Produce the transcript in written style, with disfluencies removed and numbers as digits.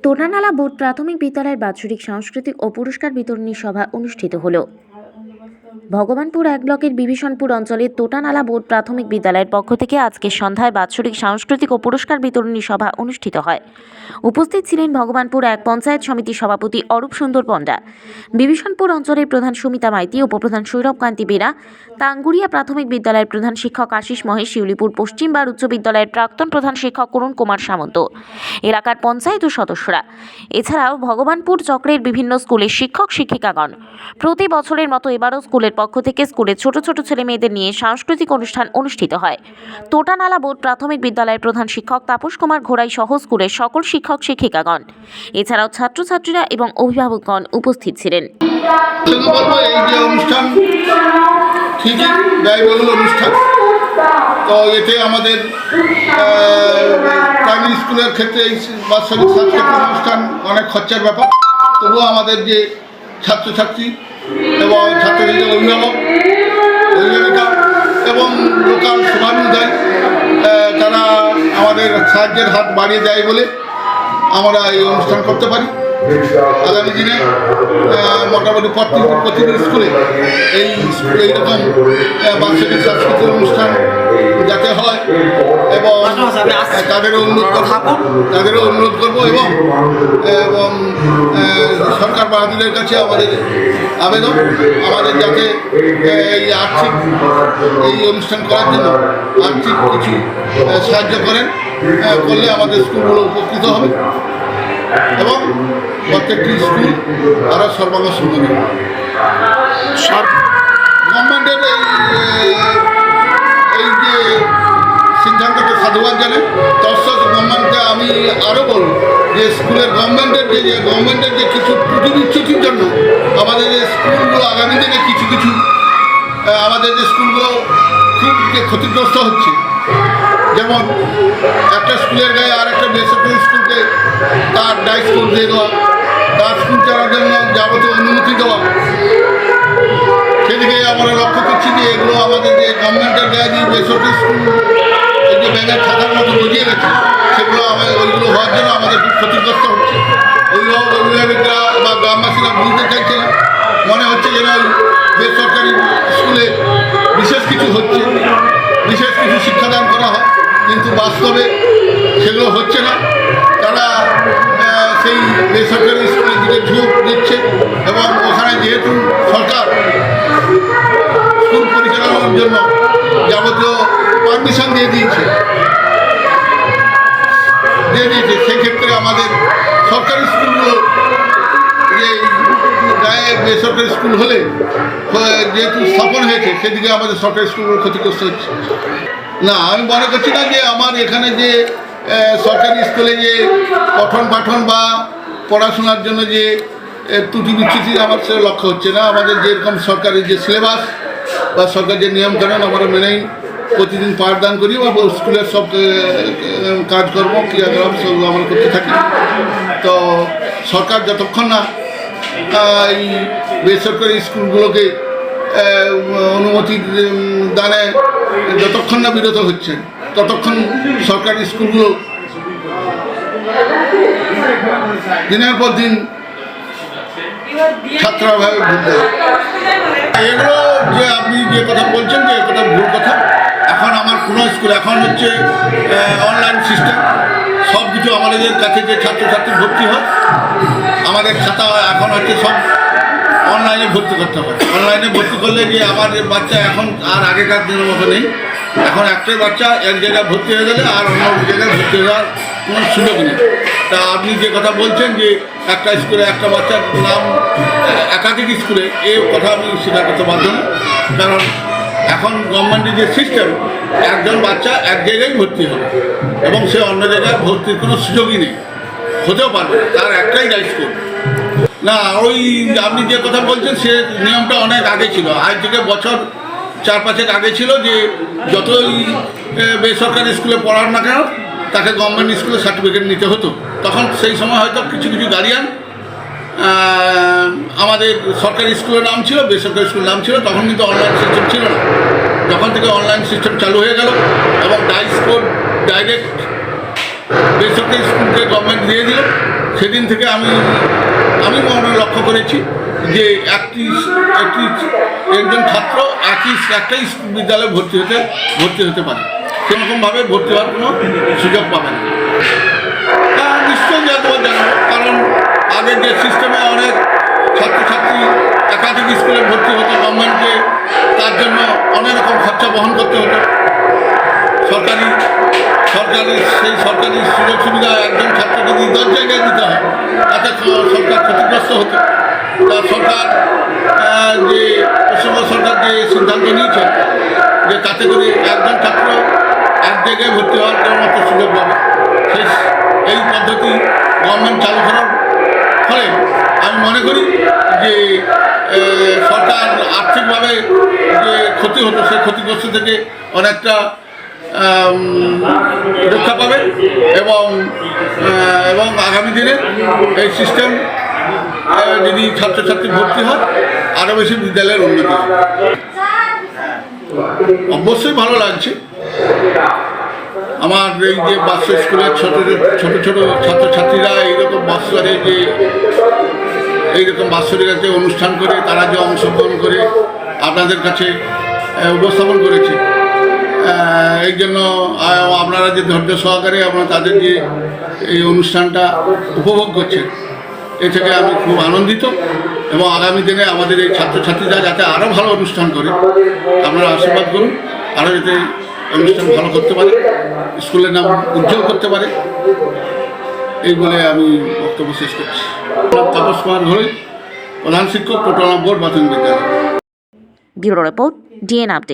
তোটানালা board প্রাথমিক বিদ্যালয়ের বাৎসরিক সাংস্কৃতিক ও পুরস্কার বিতরণী সভা অনুষ্ঠিত হলো। ভগবানপুর 1 ব্লকের বিভীষণপুর অঞ্চলের তোটানালা বোর্ড প্রাথমিক বিদ্যালয়ের পক্ষ থেকে আজকে সন্ধ্যায় বাৎসরিক সাংস্কৃতিক ও পুরস্কার বিতরণী সভা অনুষ্ঠিত হয়। উপস্থিত ছিলেন ভগবানপুর 1 পঞ্চায়েত সমিতির সভাপতি অরূপ সুন্দর পণ্ডা, বিভীষণপুর অঞ্চলের প্রধান সুমিতা মাইতি, উপপ্রধান সৌরভ কান্তি বেরা, তাঙ্গুরিয়া প্রাথমিক বিদ্যালয়ের প্রধান শিক্ষক আশিস মহেশ, শিউলিপুর পশ্চিম বার উচ্চ বিদ্যালয়ের প্রাক্তন প্রধান শিক্ষক করুণ কুমার সামন্ত, এলাকার পঞ্চায়েত ও সদস্যরা। এছাড়াও ভগবানপুর চক্রের বিভিন্ন স্কুলের শিক্ষক শিক্ষিকাগণ। প্রতি বছরের মতো এবারও স্কুলের পক্ষ থেকে স্কুলের ছোট ছোট ছেলে মেয়েদের নিয়ে সাংস্কৃতিক অনুষ্ঠান অনুষ্ঠিত হয়। তোটানালা বোর্ড প্রাথমিক বিদ্যালয়ের প্রধান শিক্ষক তাপস কুমার ঘোড়াই সহ স্কুলের সকল শিক্ষক শিক্ষিকাগণ, এছাড়াও ছাত্রছাত্রীরা এবং অভিভাবকগণ উপস্থিত ছিলেন। এই যে অনুষ্ঠান ঠিকই ব্যয়বহুল অনুষ্ঠান, তো এতে আমাদের প্রাইমারি স্কুলের ক্ষেত্রে এই বাৎসরিক সাংস্কৃতিক অনুষ্ঠান অনেক খরচার ব্যাপার। তবুও আমাদের যে ছাত্রছাত্রী এবং ছাত্রছাত্রীদের অভিভাবিকা এবং লোকাল শুভানুধ্যায়ী তারা আমাদের সাহায্যের হাত বাড়িয়ে দেয় বলে আমরা এই অনুষ্ঠান করতে পারি। আগামী দিনে মোটামুটি প্রতিটি স্কুলে এইরকম বাৎসরিক সাংস্কৃতিক অনুষ্ঠান যাতে হয় এবং তাদেরও অনুরোধ করবো এবং সরকার বাহাদুরের কাছে আমাদের আবেদন, আমাদের যাতে এই আর্থিক এই অনুষ্ঠান করার জন্য আর্থিক কিছু সাহায্য করেন, করলে আমাদের স্কুলগুলো উপকৃত হবে এবং প্রত্যেকটি স্কুল আরও সর্বাঙ্গ সুন্দর হবে। গভর্নমেন্টের এই যে সিদ্ধান্তকে সাধুবাদ জানাই। তৎসত্ত্বেও গভর্নমেন্টকে আমি আরও বলব যে স্কুলের গভর্নমেন্টের যে কিছু ত্রুটি বিচ্যুতির জন্য আমাদের যে স্কুলগুলো আগামী দিনে কিছু আমাদের যে স্কুলগুলো খুব যে ক্ষতিগ্রস্ত হচ্ছে, যেমন একটা স্কুলের গায়ে আর একটা বেসরকারি স্কুলকে তার ডাইস কোড দিয়ে দেওয়া, তার স্কুল চালার জন্য যাবতীয় অনুমতি দেওয়া, সেদিকে আমরা লক্ষ্য করছি যে এগুলো আমাদের যে গভর্নমেন্টের গায়ে যে বেসরকারি স্কুল এই যে ব্যাঙের থাকার মতো বুঝিয়ে গেছে, সেগুলো ওইগুলো হওয়ার জন্য আমাদের খুব ক্ষতিগ্রস্ত হচ্ছে। অভিভাবকরা বা গ্রামবাসীরা বুঝতে চাইছে না, মনে হচ্ছে যেন ওই বেসরকারি স্কুলে বিশেষ কিছু হচ্ছে, বিশেষ কিছু শিক্ষাদান করা হয়, কিন্তু বাস্তবে সেগুলো হচ্ছে না। তারা সেই বেসরকারি স্কুলের দিকে ঝোঁক দিচ্ছে এবং ওখানে যেহেতু সরকার স্কুল পরিচালনার জন্য যাবতীয় পারমিশন দিয়ে দিয়েছে, সেক্ষেত্রে আমাদের সরকারি স্কুলগুলো যে গায়ে বেসরকারি স্কুল হলে যেহেতু স্থাপন হয়েছে, সেদিকে আমাদের সরকারি স্কুলগুলো ক্ষতিগ্রস্ত হচ্ছে। না, আমি মনে করছি না যে আমার এখানে যে সরকারি স্কুলে যে পঠন পাঠন বা পড়াশোনার জন্য যে ত্রুটি বিচ্যুতি আমার সেটা লক্ষ্য হচ্ছে না। আমাদের যেরকম সরকারের যে সিলেবাস বা সরকার যে নিয়মকানুন আমরা মেনেই প্রতিদিন পাঠদান করি বা স্কুলের সব কাজকর্ম ক্রিয়াকলাপ সেগুলো আমরা করতে থাকি। তো সরকার যতক্ষণ না এই বেসরকারি স্কুলগুলোকে অনুমতি দানে যতক্ষণ না বিরত হচ্ছেন, ততক্ষণ সরকারি স্কুলগুলো দিনের পর দিন ছাত্রাভাবে ভুগবে। এগুলো যে আপনি যে কথা বলছেন যে এটা ভুল কথা। এখন আমার কোনো স্কুল এখন হচ্ছে অনলাইন সিস্টেম, সব কিছু আমাদের কাছে যে ছাত্রছাত্রী ভর্তি হয়, আমাদের খাতা এখন হচ্ছে সব অনলাইনে ভর্তি করতে হয়। অনলাইনে ভর্তি করলে যে আমার বাচ্চা এখন আর আগেকার দিনের মতো নেই। এখন একটাই বাচ্চা এক জায়গায় ভর্তি হয়ে গেলে আর অন্য জায়গায় ভর্তি হওয়ার কোনো সুযোগ নেই। তা আপনি যে কথা বলছেন যে একটা স্কুলে একটা বাচ্চার নাম একাধিক স্কুলে, এই কথা আমি স্বীকার করতে বাধ্য না। কারণ এখন গভর্নমেন্টের যে সিস্টেম, একজন বাচ্চা এক জায়গায় ভর্তি হবে এবং সে অন্য জায়গায় ভর্তির কোনো সুযোগই নেই, হতেও পারবে, তার একটাই ডাই স্কুল। না, ওই আপনি যে কথা বলছেন সে নিয়মটা অনেক আগে ছিল, আজ থেকে বছর 4-5 আগে ছিল যে যতই বেসরকারি স্কুলে পড়ার না কেন তাকে গভর্নমেন্ট স্কুলে সার্টিফিকেট নিতে হতো। তখন সেই সময় হয়তো কিছু গার্ডিয়ান আমাদের সরকারি স্কুলের নাম ছিল, বেসরকারি স্কুলের নাম ছিল, তখন কিন্তু অনলাইন সিস্টেম ছিল না। যখন থেকে অনলাইন সিস্টেম চালু হয়ে গেল এবং ডাইস কোড ডাইরেক্ট বেসরকারি স্কুলকে গভর্নমেন্ট দিয়ে দিল, সেদিন থেকে আমি মনে লক্ষ্য করেছি যে একজন ছাত্র একটাই বিদ্যালয়ে ভর্তি হতে পারে, সেরকমভাবে ভর্তি হওয়ার কোনো সুযোগ পাবে না। নিশ্চয়ই জানবো, কারণ আগে যে সিস্টেমে অনেক ছাত্রছাত্রী একাধিক স্কুলে ভর্তি হতো, গভর্নমেন্টকে তার জন্য অনেক রকম খরচা বহন করতে হতো। সরকারি সেই সরকারি সুযোগ সুবিধা একজন ছাত্রকে যদি 10 জায়গায় দিতে হয়, তাতে সরকার ক্ষতিগ্রস্ত হতো। তা সরকার যে পশ্চিমবঙ্গ সরকার যে সিদ্ধান্ত নিয়েছে যে তাতে করে একজন ছাত্র এক জায়গায় ভর্তি হওয়ার কেবলমাত্র সুযোগ পাবে, এই পদ্ধতি গভর্নমেন্ট চালু করার ফলে আমি মনে করি যে সরকার আর্থিকভাবে যে ক্ষতি হতো সেই ক্ষতিগ্রস্ত থেকে অনেকটা রক্ষা পাবে এবং আগামী দিনে এই সিস্টেম যদি ছাত্রছাত্রী ভর্তি হয় আরও বেশি বিদ্যালয়ের উন্নতি হবে। অবশ্যই ভালো লাগছে। আমার এই যে বাচ্চা স্কুলের ছোট ছোট ছাত্রছাত্রীরা এইরকম বাৎসরিক যে অনুষ্ঠান করে তারা যে অংশগ্রহণ করে আপনাদের কাছে উপস্থাপন করেছে, এই জন্য আপনারা যে ধৈর্য সহকারে আপনারা তাদের যে এই অনুষ্ঠানটা উপভোগ করছেন, এ থেকে আমি খুব আনন্দিত। এবং আগামী দিনে আমাদের এই ছাত্রছাত্রীরা যাতে আরও ভালো অনুষ্ঠান করে আপনারা আশীর্বাদ করুন, আরও যাতে অনুষ্ঠান ভালো করতে পারে, স্কুলের নাম উজ্জ্বল করতে পারে, এই বলে আমি বক্তব্য শেষ করছি। তাপস কুমার ঘোষ, প্রধান শিক্ষক, টোটাল বোর্ড প্রাথমিক বিদ্যালয়। Bureau report, DN update.